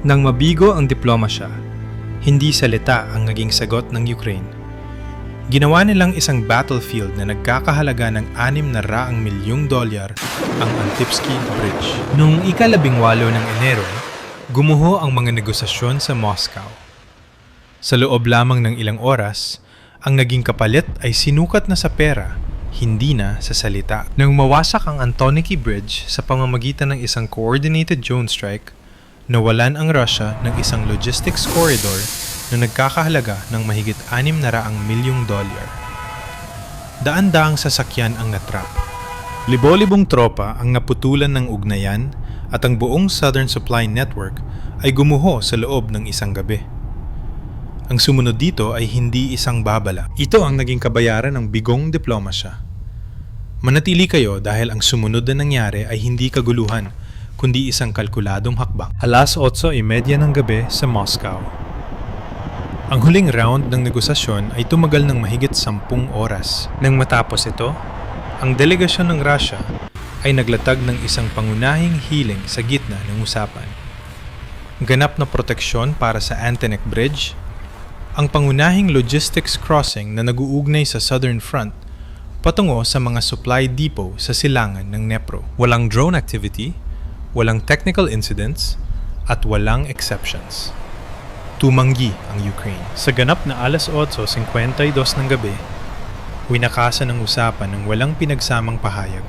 Nang mabigo ang diplomasya, hindi salita ang naging sagot ng Ukraine. Ginawa nilang isang battlefield na nagkakahalaga ng $600 milyong ang Antipsky Bridge. Noong ika-18 ng Enero, gumuho ang mga negosasyon sa Moscow. Sa loob lamang ng ilang oras, ang naging kapalit ay sinukat na sa pera, hindi na sa salita. Nang mawasak ang Antoniki Bridge sa pamamagitan ng isang coordinated drone strike, nawalan ang Russia ng isang logistics corridor na nagkakahalaga ng mahigit $600 milyong. Daan-daang sasakyan ang natrap. Libo-libong tropa ang naputulan ng ugnayan at ang buong Southern Supply Network ay gumuho sa loob ng isang gabi. Ang sumunod dito ay hindi isang babala. Ito ang naging kabayaran ng bigong diplomasya. Manatili kayo dahil ang sumunod na nangyari ay hindi kaguluhan, kundi isang kalkuladong hakbang. Alas 8:30 ng gabi sa Moscow. Ang huling round ng negosasyon ay tumagal ng mahigit 10 oras. Nang matapos ito, ang delegasyon ng Russia ay naglatag ng isang pangunahing hiling sa gitna ng usapan. Ganap na proteksyon para sa Antonik Bridge, ang pangunahing logistics crossing na nag-uugnay sa Southern Front patungo sa mga supply depot sa silangan ng Dnepro. Walang drone activity, walang technical incidents, at walang exceptions. Tumanggi ang Ukraine. Sa ganap na alas 8:52 ng gabi, winakasan ang usapan ng walang pinagsamang pahayag.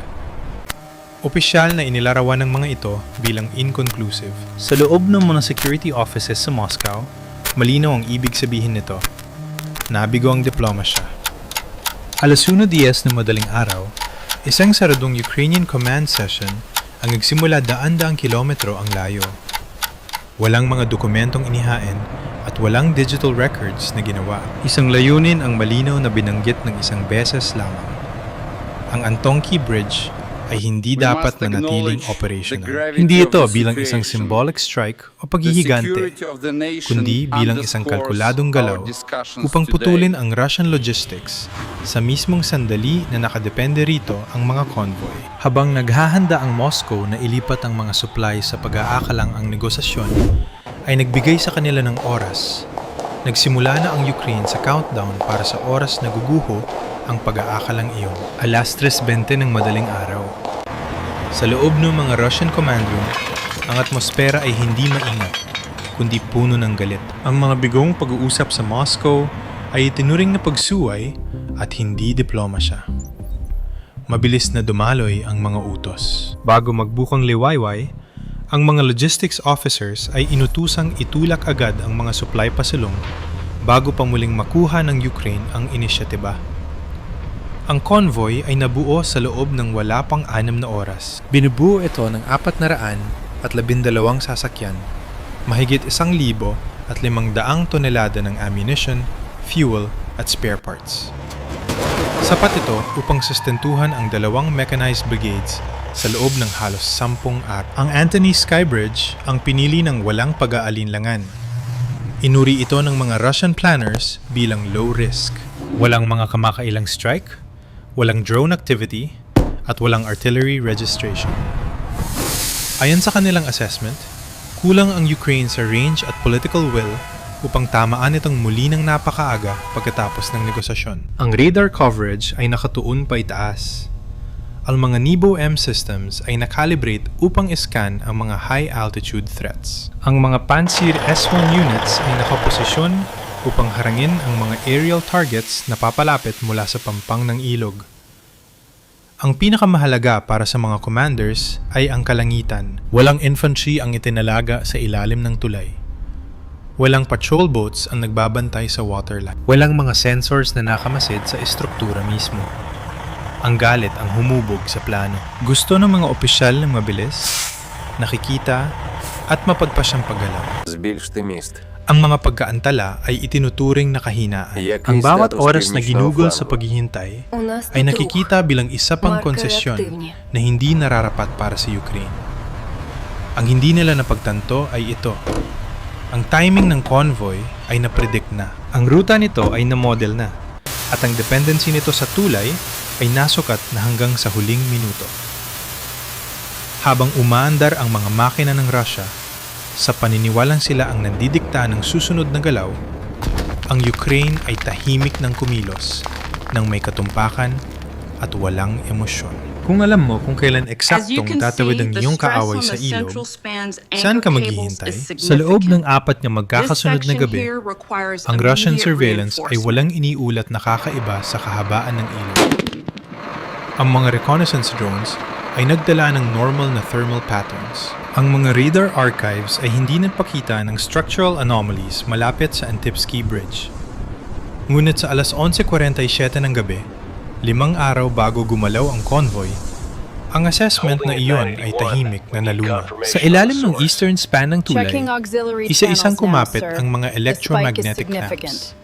Opisyal na inilarawan ng mga ito bilang inconclusive. Sa loob ng mga security offices sa Moscow, malinaw ang ibig sabihin nito. Nabigo ang diplomasya. Alas 1:10 ng madaling araw, isang saradong Ukrainian command session ang nagsimula daan-daang kilometro ang layo. Walang mga dokumentong inihain at walang digital records na ginawa. Isang layunin ang malinaw na binanggit ng isang beses lamang. Ang Antonki Bridge ay hindi dapat manatiling operational. Hindi ito bilang isang symbolic strike o paghihigante, kundi bilang isang kalkuladong galaw upang putulin ang Russian logistics sa mismong sandali na nakadepende rito ang mga convoy. Habang naghahanda ang Moscow na ilipat ang mga supply sa pag-aakalang ang negosasyon, ay nagbigay sa kanila ng oras. Nagsimula na ang Ukraine sa countdown para sa oras na guguho ang pag-aakalang iyon. Alas 3:20 ng madaling araw. Sa loob ng mga Russian command room, ang atmosfera ay hindi maingat, kundi puno ng galit. Ang mga bigong pag-uusap sa Moscow ay itinuring na pagsuway at hindi diplomasya. Mabilis na dumaloy ang mga utos. Bago magbukang liwayway, ang mga logistics officers ay inutusang itulak agad ang mga supply pasulong bago pa muling makuha ng Ukraine ang inisyatiba. Ang convoy ay nabuo sa loob ng wala pang 6 na oras. Binubuo ito ng 412 sasakyan, mahigit 1,500 tonelada ng ammunition, fuel at spare parts. Sapat ito upang sustentuhan ang 2 mechanized brigades sa loob ng halos 10 araw. Ang Antony Skybridge ang pinili ng walang pag-aalinlangan. Inuri ito ng mga Russian planners bilang low risk. Walang mga kamakailang strike, walang drone activity, at walang artillery registration. Ayon sa kanilang assessment, kulang ang Ukraine sa range at political will upang tamaan itong muli ng napakaaga pagkatapos ng negosasyon. Ang radar coverage ay nakatuon pa itaas. Ang mga NIBO-M systems ay nakalibrate upang iskan ang mga high-altitude threats. Ang mga Pantsir S-1 units ay nakaposisyon upang harangin ang mga aerial targets na papalapit mula sa pampang ng ilog. Ang pinakamahalaga para sa mga commanders ay ang kalangitan. Walang infantry ang itinalaga sa ilalim ng tulay. Walang patrol boats ang nagbabantay sa waterline. Walang mga sensors na nakamasid sa estruktura mismo. Ang galit ang humubog sa plano. Gusto ng mga opisyal ng mabilis, nakikita, at mapagpasyang paggalaw. Ang mga pagkaantala ay itinuturing na kahinaan. Ang bawat oras na ginugol sa paghihintay ay nakikita bilang isa pang konsesyon na hindi nararapat para sa Ukraine. Ang hindi nila napagtanto ay ito. Ang timing ng convoy ay napredict na. Ang ruta nito ay na-model na. At ang dependency nito sa tulay ay nasukat na hanggang sa huling minuto. Habang umaandar ang mga makina ng Russia, Sa paniniwalang sila ang nandidikta ng susunod na galaw, ang Ukraine ay tahimik ng kumilos, ng may katumpakan at walang emosyon. Kung alam mo kung kailan eksaktong tatawid ang iyong kaaway sa ilog, saan ka maghihintay? Sa loob ng 4 na magkakasunod na gabi, ang Russian surveillance ay walang iniulat na kakaiba sa kahabaan ng ilog. Ang mga reconnaissance drones ay nagdala ng normal na thermal patterns. Ang mga radar archives ay hindi nagpakita ng structural anomalies malapit sa Antipsky Bridge. Ngunit sa alas 11:47 ng gabi, 5 araw bago gumalaw ang convoy, ang assessment na iyon ay tahimik na naluma. Sa ilalim ng eastern span ng tulay, isa-isang kumapit ang mga electromagnetic clamps.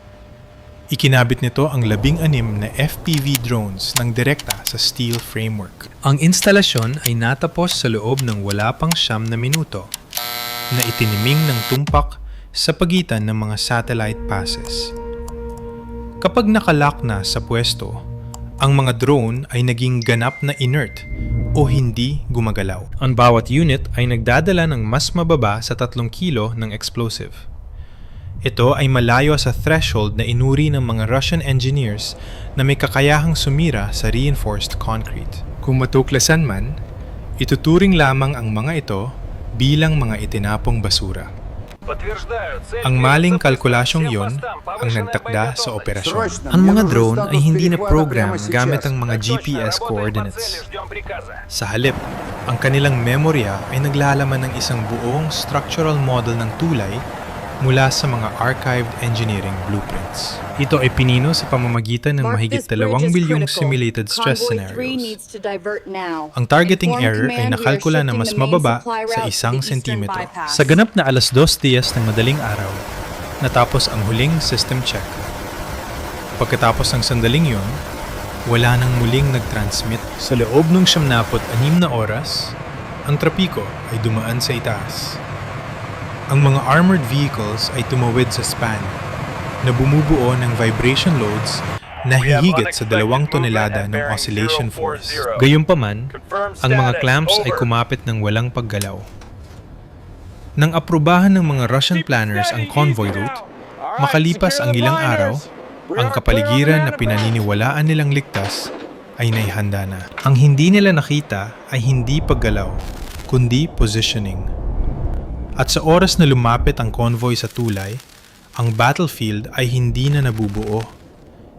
Ikinabit nito ang 16 na FPV drones ng direkta sa steel framework. Ang instalasyon ay natapos sa loob ng wala pang 9 na minuto na itiniming ng tumpak sa pagitan ng mga satellite passes. Kapag nakalock na sa pwesto, ang mga drone ay naging ganap na inert o hindi gumagalaw. Ang bawat unit ay nagdadala ng mas mababa sa 3 kilo ng explosive. Ito ay malayo sa threshold na inuri ng mga Russian engineers na may kakayahang sumira sa reinforced concrete. Kung matuklasan man, ituturing lamang ang mga ito bilang mga itinapong basura. Ang maling kalkulasyong yon ang nagtakda sa operasyon. Ang mga drone ay hindi na program gamit ang mga GPS coordinates. Sa halip, ang kanilang memorya ay naglalaman ng isang buong structural model ng tulay mula sa mga archived engineering blueprints. Ito ay pinino sa pamamagitan ng mahigit 2 bilyong simulated stress scenarios. Ang targeting error ay nakalkula na mas mababa sa 1 sentimetro. Sa ganap na alas 2:10 ng madaling araw, natapos ang huling system check. Pagkatapos ng sandaling yon, wala nang muling nag-transmit. Sa loob ng 76 na oras, ang trapiko ay dumaan sa itaas. Ang mga armored vehicles ay tumawid sa span na bumubuo ng vibration loads na hihigit sa 2 tonelada ng oscillation force. Gayunpaman, ang mga clamps ay kumapit ng walang paggalaw. Nang aprubahan ng mga Russian planners ang convoy route, makalipas ang ilang araw, ang kapaligiran na pinaniniwalaan nilang ligtas ay naihanda na. Ang hindi nila nakita ay hindi paggalaw, kundi positioning. At sa oras na lumapit ang convoy sa tulay, ang battlefield ay hindi na nabubuo.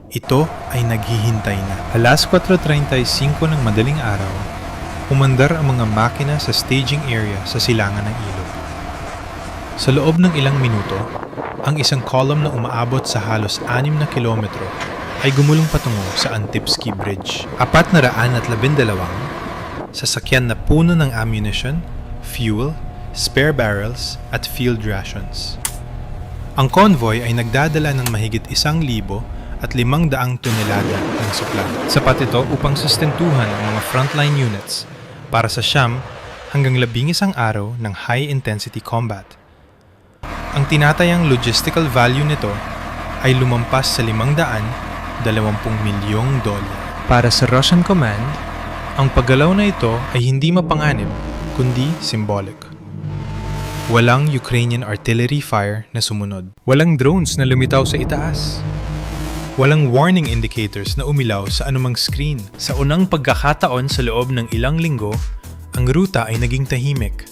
Ito ay naghihintay na. Alas 4:35 ng madaling araw, umandar ang mga makina sa staging area sa silangan ng ilog. Sa loob ng ilang minuto, ang isang column na umaabot sa halos 6 na kilometro ay gumulong patungo sa Antipsky Bridge. 412 sasakyan na puno ng ammunition, fuel, spare barrels at field rations. Ang convoy ay nagdadala ng mahigit 1,500 tonelada ng supply. Sapat ito upang sustentuhan ang mga frontline units para sa 9 hanggang 11 araw ng high-intensity combat. Ang tinatayang logistical value nito ay lumampas sa $520 milyong. Para sa Russian Command, ang paggalaw na ito ay hindi mapanganib kundi symbolic. Walang Ukrainian artillery fire na sumunod. Walang drones na lumitaw sa itaas. Walang warning indicators na umilaw sa anumang screen. Sa unang pagkakataon sa loob ng ilang linggo, ang ruta ay naging tahimik.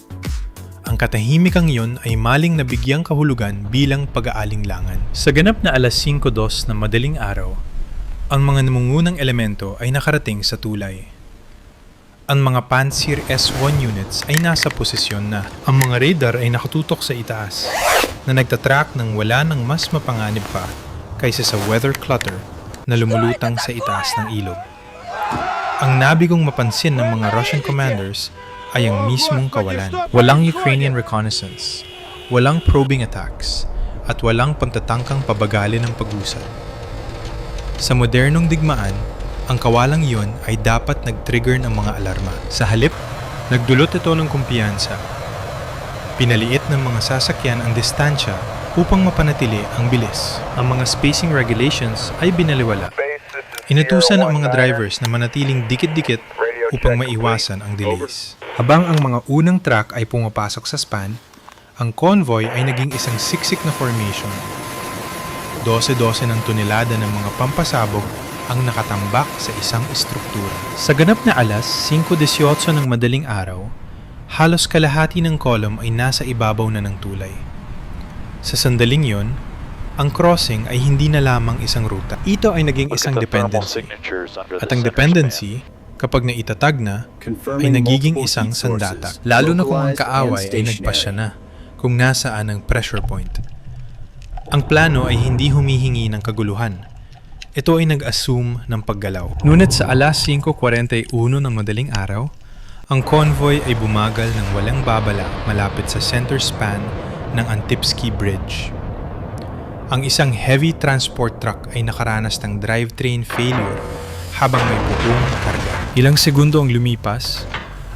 Ang katahimikang iyon ay maling nabigyang kahulugan bilang pag-aalinlangan. Sa ganap na alas 5:02 na madaling araw, ang mga namungunang elemento ay nakarating sa tulay. Ang mga Pantsir S-1 units ay nasa posisyon na. Ang mga radar ay nakatutok sa itaas, na nagtatrack ng wala nang mas mapanganib pa kaysa sa weather clutter na lumulutang sa itaas ng ilog. Ang nabigong mapansin ng mga Russian commanders ay ang mismong kawalan. Walang Ukrainian reconnaissance, walang probing attacks, at walang pantatangkang pabagali ng pag-usad. Sa modernong digmaan, ang kawalang iyon ay dapat nag-trigger ng mga alarma. Sa halip, nagdulot ito ng kumpiyansa. Pinaliit ng mga sasakyan ang distansya upang mapanatili ang bilis. Ang mga spacing regulations ay binaliwala. Inutusan ang mga drivers na manatiling dikit-dikit upang maiwasan ang delays. Habang ang mga unang truck ay pumapasok sa span, Ang convoy ay naging isang siksik na formation. 12-12 ng tunelada ng mga pampasabog ang nakatambak sa isang estruktura. Sa ganap na alas 5:18 ng madaling araw, halos kalahati ng column ay nasa ibabaw na ng tulay. Sa sandaling yon, ang crossing ay hindi na lamang isang ruta. Ito ay naging isang dependency. At ang dependency, kapag naitatag na, ay nagiging isang sandata. Lalo na kung ang kaaway ay nagpasya na kung nasaan ang pressure point. Ang plano ay hindi humihingi ng kaguluhan. Ito ay nag-assume ng paggalaw. Ngunit sa alas 5:41 ng madaling araw, ang convoy ay bumagal ng walang babala malapit sa center span ng Antipsky Bridge. Ang isang heavy transport truck ay nakaranas ng drivetrain failure habang may buong karga. Ilang segundo ang lumipas,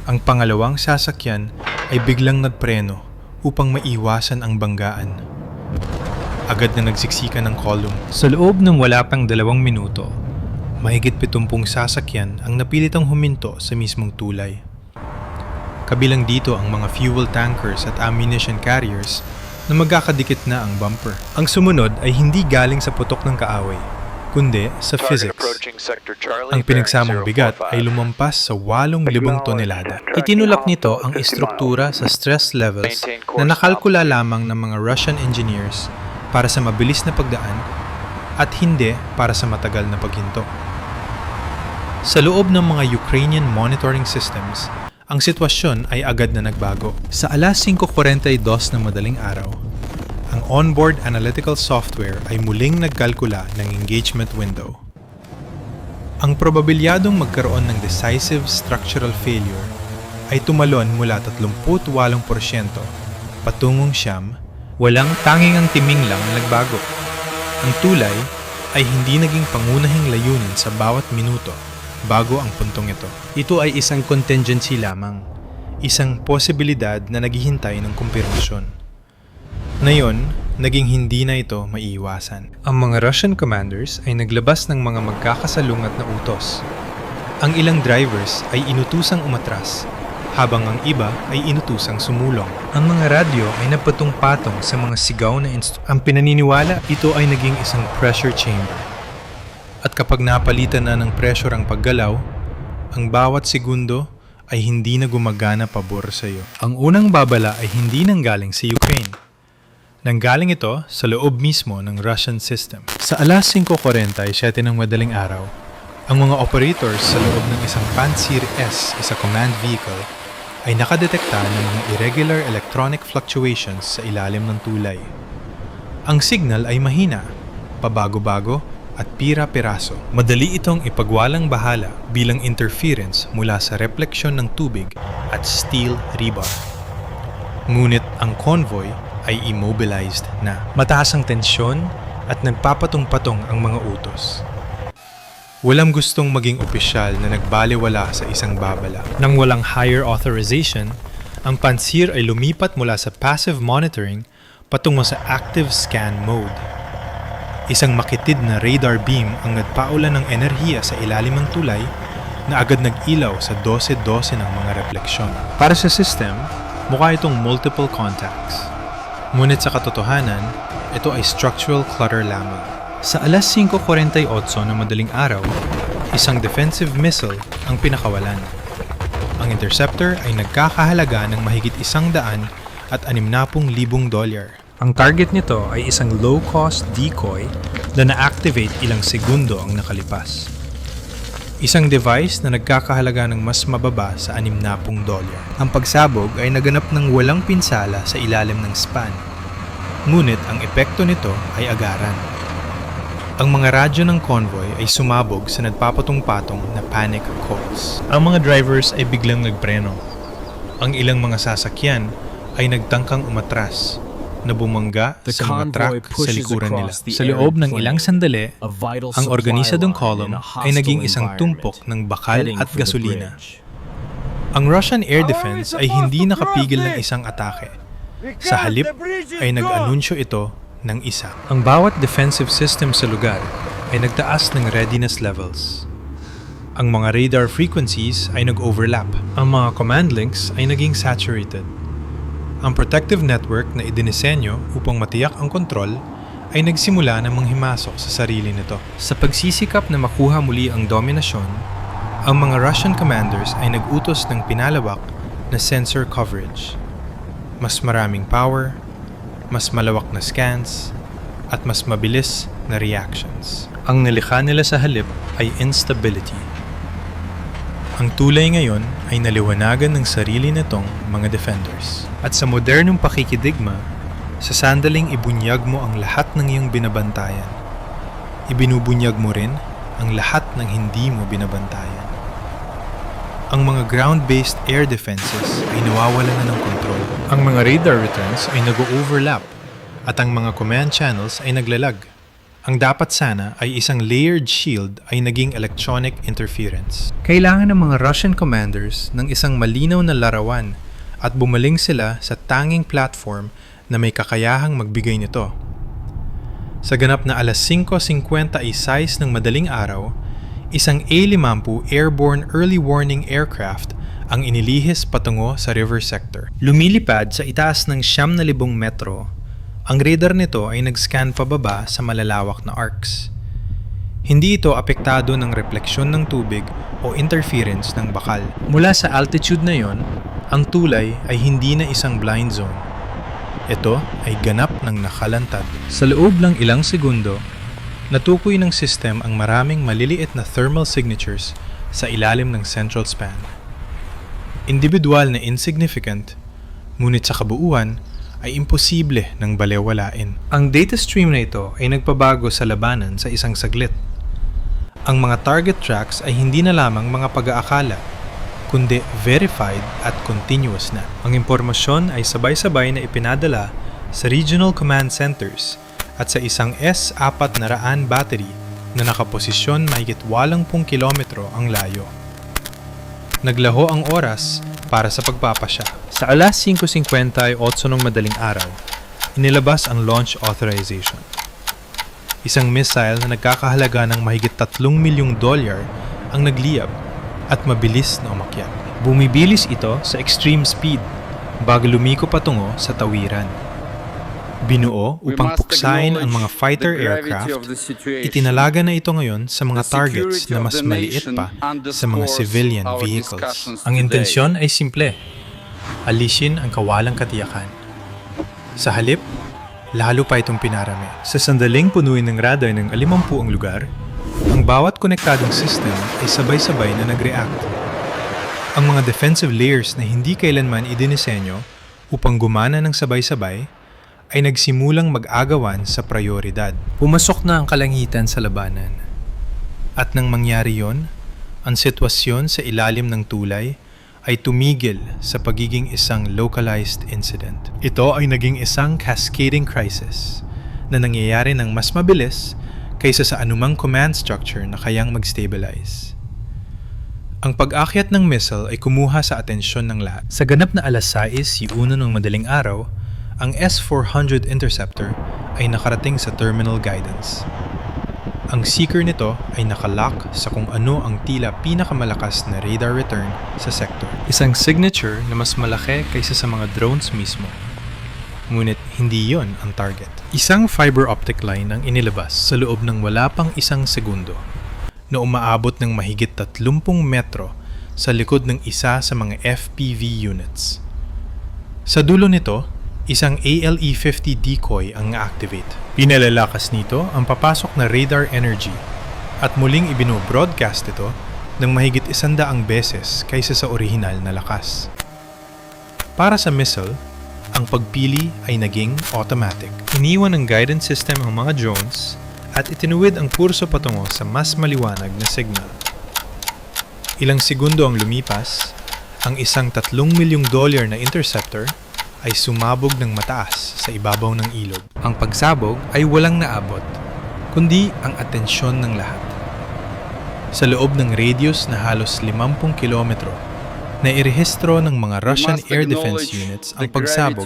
ang pangalawang sasakyan ay biglang nagpreno upang maiwasan ang banggaan. Agad na nagsiksikan ng column. Sa loob ng wala pang 2 minuto, mahigit 70 sasakyan ang napilitang huminto sa mismong tulay. Kabilang dito ang mga fuel tankers at ammunition carriers na magkakadikit na ang bumper. Ang sumunod ay hindi galing sa putok ng kaaway, kundi sa physics. Ang pinagsamang bigat ay lumampas sa 8,000 tonelada. Itinulak nito ang istruktura sa stress levels na nakalkula lamang ng mga Russian engineers para sa mabilis na pagdaan at hindi para sa matagal na paghinto. Sa loob ng mga Ukrainian monitoring systems, ang sitwasyon ay agad na nagbago. Sa alas 5:42 ng madaling araw, ang onboard analytical software ay muling nagkalkula ng engagement window. Ang probabilyadong magkaroon ng decisive structural failure ay tumalon mula 38% patungong 9%. Walang tanging ang timing lang na nagbago. Ang tulay ay hindi naging pangunahing layunin sa bawat minuto bago ang puntong ito. Ito ay isang contingency lamang, isang posibilidad na naghihintay ng kumpirmasyon. Ngayon, naging hindi na ito maiiwasan. Ang mga Russian commanders ay naglabas ng mga magkakasalungat na utos. Ang ilang drivers ay inutusang umatras, habang ang iba ay inutusang sumulong. Ang mga radyo ay napatong-patong sa mga sigaw na Ang pinaniniwala, ito ay naging isang pressure chamber. At kapag napalitan na ng pressure ang paggalaw, ang bawat segundo ay hindi na gumagana pabor sa iyo. Ang unang babala ay hindi nanggaling sa Ukraine. Nanggaling ito sa loob mismo ng Russian system. Sa alas 5:47 ng madaling araw, ang mga operators sa loob ng isang Pantsir S, isa command vehicle, ay nakadetekta ng mga irregular electronic fluctuations sa ilalim ng tulay. Ang signal ay mahina, pabago-bago at pira-piraso. Madali itong ipagwalang bahala bilang interference mula sa refleksyon ng tubig at steel rebar. Ngunit ang convoy ay immobilized na. Mataas ang tensyon at nagpapatong-patong ang mga utos. Walang gustong maging opisyal na nagbaliwala sa isang babala. Nang walang higher authorization, ang Pantsir ay lumipat mula sa passive monitoring patungo sa active scan mode. Isang makitid na radar beam ang nagpaulan ng enerhiya sa ilalim ng tulay na agad nag-ilaw sa 12-12 ng mga refleksyon. Para sa system, mukha itong multiple contacts. Ngunit sa katotohanan, ito ay structural clutter lamang. Sa alas 5:48 ng madaling araw, isang defensive missile ang pinakawalan. Ang interceptor ay nagkakahalaga ng mahigit $160,000. Ang target nito ay isang low-cost decoy na na-activate ilang segundo ang nakalipas. Isang device na nagkakahalaga ng mas mababa sa $60,000. Ang pagsabog ay naganap ng walang pinsala sa ilalim ng span. Ngunit ang epekto nito ay agaran. Ang mga radyo ng convoy ay sumabog sa nagpapatong-patong na panic calls. Ang mga drivers ay biglang nagpreno. Ang ilang mga sasakyan ay nagtangkang umatras na bumangga sa mga truck sa likuran nila. Sa loob ng ilang sandali, ang organisadong column ay naging isang tumpok ng bakal at gasolina. Ang Russian Air Defense ay hindi nakapigil ng isang atake. Sa halip ay nag-anunsyo ito ng isa. Ang bawat defensive system sa lugar ay nagtaas ng readiness levels. Ang mga radar frequencies ay nag-overlap. Ang mga command links ay naging saturated. Ang protective network na idinisenyo upang matiyak ang kontrol ay nagsimula na manghimasok sa sarili nito. Sa pagsisikap na makuha muli ang dominasyon, ang mga Russian commanders ay nag-utos ng pinalawak na sensor coverage. Mas maraming power, mas malawak na scans, at mas mabilis na reactions. Ang nilikha nila sa halip ay instability. Ang tulay ngayon ay naliwanagan ng sarili nitong mga defenders. At sa modernong pakikidigma, sa sandaling ibunyag mo ang lahat ng iyong binabantayan. Ibinubunyag mo rin ang lahat ng hindi mo binabantayan. Ang mga ground-based air defenses ay nawawalan na ng kontrol. Ang mga radar returns ay nag-overlap at ang mga command channels ay naglalag. Ang dapat sana ay isang layered shield ay naging electronic interference. Kailangan ng mga Russian commanders ng isang malinaw na larawan at bumaling sila sa tanging platform na may kakayahang magbigay nito. Sa ganap na alas 5:56 ng madaling araw, isang A-50 airborne early warning aircraft ang inilihis patungo sa river sector. Lumilipad sa itaas ng 9,000 metro. Ang radar nito ay nag-scan pababa sa malalawak na arcs. Hindi ito apektado ng refleksyon ng tubig o interference ng bakal. Mula sa altitude na yon, ang tulay ay hindi na isang blind zone. Ito ay ganap ng nakalantad. Sa loob ng ilang segundo, natukoy ng system ang maraming maliliit na thermal signatures sa ilalim ng central span. Individual na insignificant, ngunit sa kabuuan, ay imposible ng balewalain. Ang data stream na ito ay nagpabago sa labanan sa isang saglit. Ang mga target tracks ay hindi na lamang mga pag-aakala, kundi verified at continuous na. Ang impormasyon ay sabay-sabay na ipinadala sa regional command centers at sa isang S-400 battery na nakaposisyon mahigit 80 kilometro ang layo. Naglaho ang oras para sa pagpapasya. Sa alas 5:58 ng madaling araw, inilabas ang launch authorization. Isang missile na nagkakahalaga ng mahigit $3 milyong ang nagliyab at mabilis na umakyat. Bumibilis ito sa extreme speed bago lumiko patungo sa tawiran. Binuo upang puksain ang mga fighter aircraft, itinalaga na ito ngayon sa mga targets na mas maliit pa sa mga civilian vehicles. Ang intensyon ay simple, alisin ang kawalang katiyakan. Sa halip, lalo pa itong pinarami. Sa sandaling punuin ng radar ng 50 ang lugar, ang bawat konektadong system ay sabay-sabay na nag-react. Ang mga defensive layers na hindi kailanman idinisenyo upang gumana ng sabay-sabay ay nagsimulang mag-agawan sa prioridad. Pumasok na ang kalangitan sa labanan. At nang mangyari yon, ang sitwasyon sa ilalim ng tulay ay tumigil sa pagiging isang localized incident. Ito ay naging isang cascading crisis na nangyayari ng mas mabilis kaysa sa anumang command structure na kayang mag-stabilize. Ang pag-akyat ng missile ay kumuha sa atensyon ng lahat. Sa ganap na alas 6:01 ng madaling araw, ang S-400 interceptor ay nakarating sa terminal guidance. Ang seeker nito ay nakalock sa kung ano ang tila pinakamalakas na radar return sa sector. Isang signature na mas malaki kaysa sa mga drones mismo. Ngunit hindi yon ang target. Isang fiber optic line ang inilabas sa loob ng wala pang isang segundo na umaabot ng mahigit 30 metro sa likod ng isa sa mga FPV units. Sa dulo nito, isang ALE-50 decoy ang na-activate. Pinalalakas nito ang papasok na radar energy at muling ibino-broadcast ito ng mahigit 100 beses kaysa sa orihinal na lakas. Para sa missile, ang pagpili ay naging automatic. Iniwan ng guidance system ang mga drones at itinuwid ang kurso patungo sa mas maliwanag na signal. Ilang segundo ang lumipas, ang isang $3 milyong na interceptor ay sumabog ng mataas sa ibabaw ng ilog. Ang pagsabog ay walang naabot, kundi ang atensyon ng lahat. Sa loob ng radius na halos 50 kilometro, nairehistro ng mga Russian Air Defense Units ang pagsabog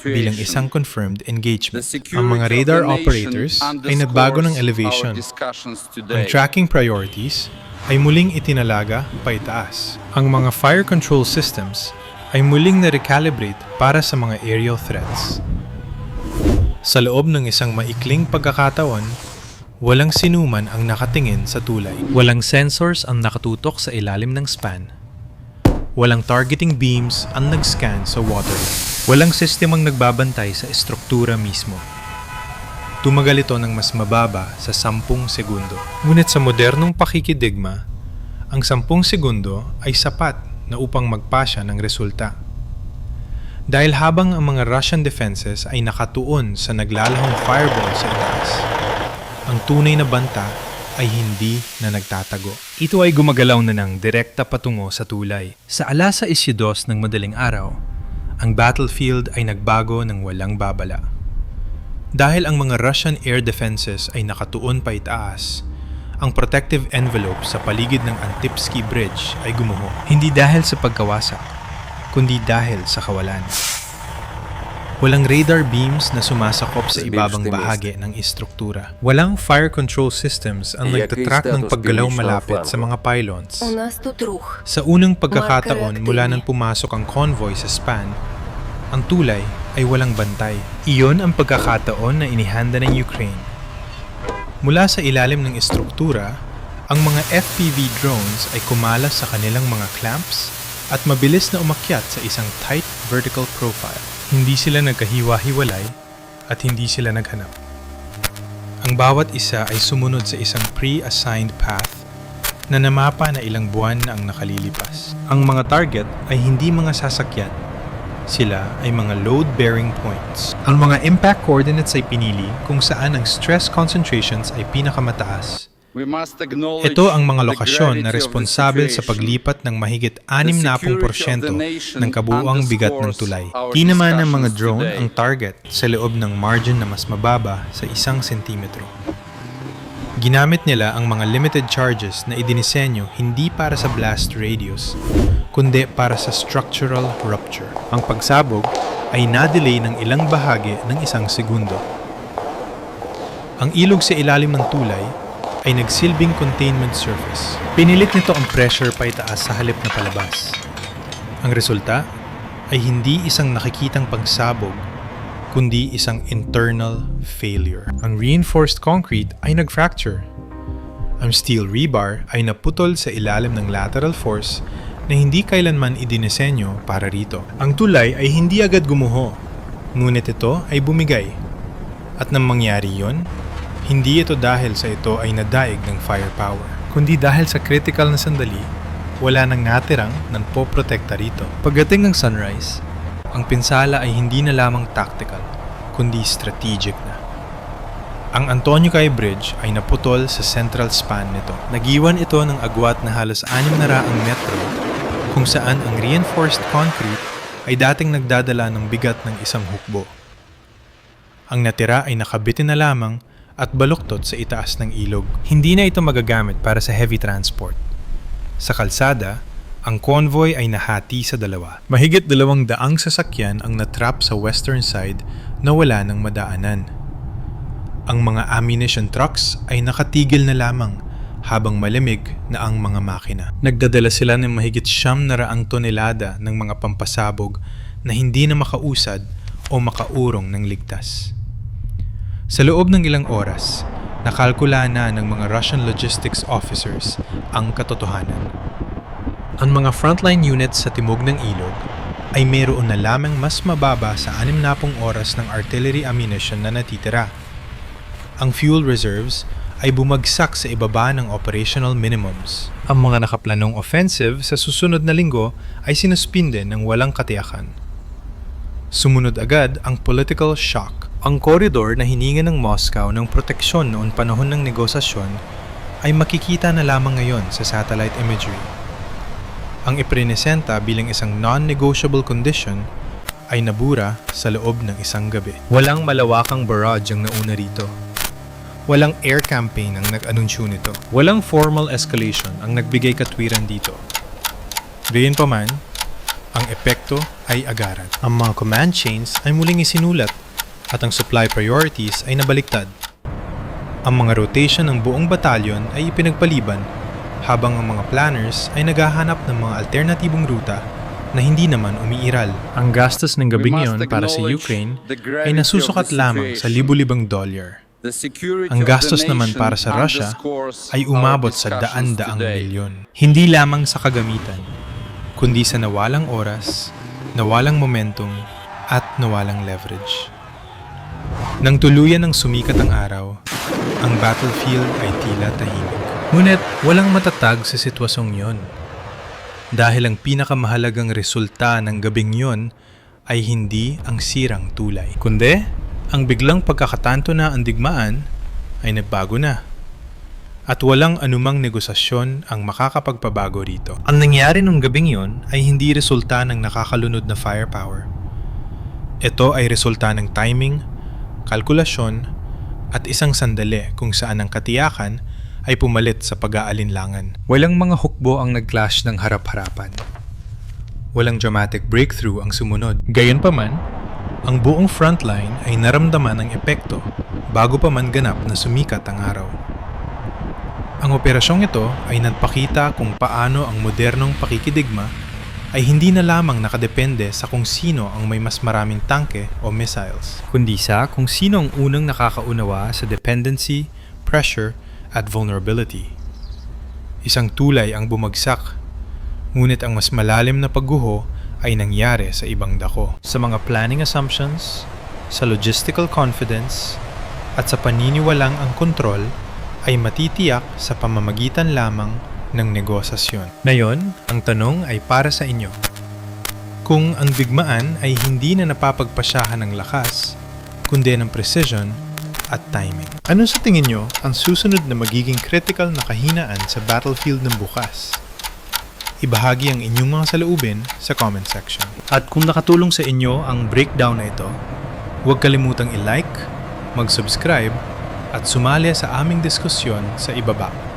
bilang isang confirmed engagement. Ang mga radar operators ay nagbago ng elevation. Ang tracking priorities ay muling itinalaga paitaas. Ang mga fire control systems ay muling na-recalibrate para sa mga aerial threats. Sa loob ng isang maikling pagkakataon, walang sinuman ang nakatingin sa tulay. Walang sensors ang nakatutok sa ilalim ng span. Walang targeting beams ang nag-scan sa waterline. Walang sistemang nagbabantay sa estruktura mismo. Tumagal ito ng mas mababa sa 10 segundo. Ngunit sa modernong pakikidigma, ang 10 segundo ay sapat na upang magpasya ng resulta. Dahil habang ang mga Russian defenses ay nakatuon sa naglalahong fireball sa itaas, ang tunay na banta ay hindi na nagtatago. Ito ay gumagalaw na ng direkta patungo sa tulay. Sa 2:02 ng madaling araw, ang battlefield ay nagbago ng walang babala. Dahil ang mga Russian air defenses ay nakatuon pa itaas, ang protective envelope sa paligid ng Antipsky Bridge ay gumuho. Hindi dahil sa pagkawasak, kundi dahil sa kawalan. Walang radar beams na sumasakop sa ibabang bahagi ng istruktura. Walang fire control systems ang nagtatrack ng paggalaw malapit sa mga pylons. Sa unang pagkakataon mula nang pumasok ang convoy sa span, ang tulay ay walang bantay. Iyon ang pagkakataon na inihanda ng Ukraine. Mula sa ilalim ng istruktura, ang mga FPV drones ay kumalas sa kanilang mga clamps at mabilis na umakyat sa isang tight vertical profile. Hindi sila nagkahiwa-hiwalay at hindi sila naghanap. Ang bawat isa ay sumunod sa isang pre-assigned path na namapa na ilang buwan na ang nakalilipas. Ang mga target ay hindi mga sasakyan. Sila ay mga load-bearing points. Ang mga impact coordinates ay pinili kung saan ang stress concentrations ay pinakamataas. Ito ang mga lokasyon na responsable sa paglipat ng mahigit 60% ng kabuuang bigat ng tulay. Di naman ng mga drone ang target sa loob ng margin na mas mababa sa 1 sentimetro. Ginamit nila ang mga limited charges na idinisenyo hindi para sa blast radius, kundi para sa structural rupture. Ang pagsabog ay na-delay ng ilang bahagi ng 1 segundo. Ang ilog sa ilalim ng tulay ay nagsilbing containment surface. Pinilit nito ang pressure pa itaas sa halip na palabas. Ang resulta ay hindi isang nakikitang pagsabog, kundi isang internal failure. Ang reinforced concrete ay nag-fracture. Ang steel rebar ay naputol sa ilalim ng lateral force na hindi kailanman idinisenyo para rito. Ang tulay ay hindi agad gumuho, ngunit ito ay bumigay. At nang mangyari yon, hindi ito dahil sa ito ay nadaig ng firepower, kundi dahil sa critical na sandali, wala nang natirang nanpoprotekta rito. Pagdating ng sunrise, ang pinsala ay hindi na lamang tactical, kundi strategic na. Ang Antonio Cay Bridge ay naputol sa central span nito. Nagiwan ito ng agwat na halos 600 metro, kung saan ang reinforced concrete ay dating nagdadala ng bigat ng isang hukbo. Ang natira ay nakabitin na lamang at baluktot sa itaas ng ilog. Hindi na ito magagamit para sa heavy transport. Sa kalsada, ang convoy ay nahati sa dalawa. Mahigit 200 sasakyan ang natrap sa western side na wala ng madaanan. Ang mga ammunition trucks ay nakatigil na lamang habang malamig na ang mga makina. Nagdadala sila ng mahigit 900 tonelada ng mga pampasabog na hindi na makausad o makaurong ng ligtas. Sa loob ng ilang oras, nakalkula na ng mga Russian logistics officers ang katotohanan. Ang mga frontline units sa timog ng ilog ay mayroon na lamang mas mababa sa 60 oras ng artillery ammunition na natitira. Ang fuel reserves ay bumagsak sa ibaba ng operational minimums. Ang mga nakaplanong offensive sa susunod na linggo ay sinuspinde ng walang katiyakan. Sumunod agad ang political shock. Ang koridor na hininga ng Moscow ng proteksyon noon panahon ng negosasyon ay makikita na lamang ngayon sa satellite imagery. Ang iprinesenta bilang isang non-negotiable condition ay nabura sa loob ng isang gabi. Walang malawakang barrage ang nauna rito. Walang air campaign ang nag-anunsyo nito. Walang formal escalation ang nagbigay katwiran dito. Gayunpaman, ang epekto ay agaran. Ang mga command chains ay muling isinulat at ang supply priorities ay nabaliktad. Ang mga rotation ng buong batalyon ay ipinagpaliban habang ang mga planners ay naghahanap ng mga alternatibong ruta na hindi naman umiiral. Ang gastos ng gabing iyon para sa Ukraine ay nasusukat lamang sa libu-libang dolyar. Ang gastos naman para sa Russia ay umabot sa daan-daang milyon. Hindi lamang sa kagamitan, kundi sa nawalang oras, nawalang momentum, at nawalang leverage. Nang tuluyan ng sumikat ang araw, ang battlefield ay tila tahimik. Ngunit walang matatag sa sitwasyong yon. Dahil ang pinakamahalagang resulta ng gabing yon ay hindi ang sirang tulay, kundi ang biglang pagkakatanto na ang digmaan ay nagbago na. At walang anumang negosasyon ang makakapagpabago rito. Ang nangyari nung gabing yon ay hindi resulta ng nakakalunod na firepower. Ito ay resulta ng timing, kalkulasyon, at isang sandali kung saan ang katiyakan ay pumalit sa pag-aalinlangan. Walang mga hukbo ang nag-clash ng harap-harapan. Walang dramatic breakthrough ang sumunod. Gayunpaman, ang buong frontline ay naramdaman ang epekto bago pa man ganap na sumikat ang araw. Ang operasyong ito ay nagpakita kung paano ang modernong pakikidigma ay hindi na lamang nakadepende sa kung sino ang may mas maraming tangke o missiles, kundi sa kung sino ang unang nakakaunawa sa dependency, pressure, at vulnerability. Isang tulay ang bumagsak, ngunit ang mas malalim na pagguho ay nangyari sa ibang dako. Sa mga planning assumptions, sa logistical confidence, at sa paniniwalang ang kontrol ay matitiyak sa pamamagitan lamang ng negosasyon. Ngayon, ang tanong ay para sa inyo. Kung ang digmaan ay hindi na napapagpasyahan ng lakas, kundi ng precision at timing. Ano sa tingin nyo ang susunod na magiging critical na kahinaan sa battlefield ng bukas? Ibahagi ang inyong mga saloobin sa comment section. At kung nakatulong sa inyo ang breakdown na ito, huwag kalimutang i-like, mag-subscribe, at sumali sa aming diskusyon sa ibaba.